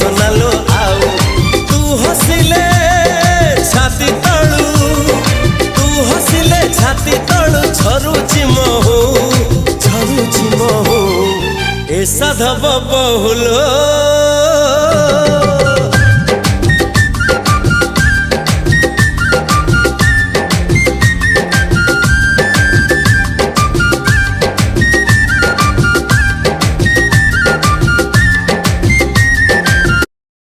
सोनालो आउ तू हसिले छाती तळू तू हसिले छाती तळू झरुची महू ए साधव बहुलो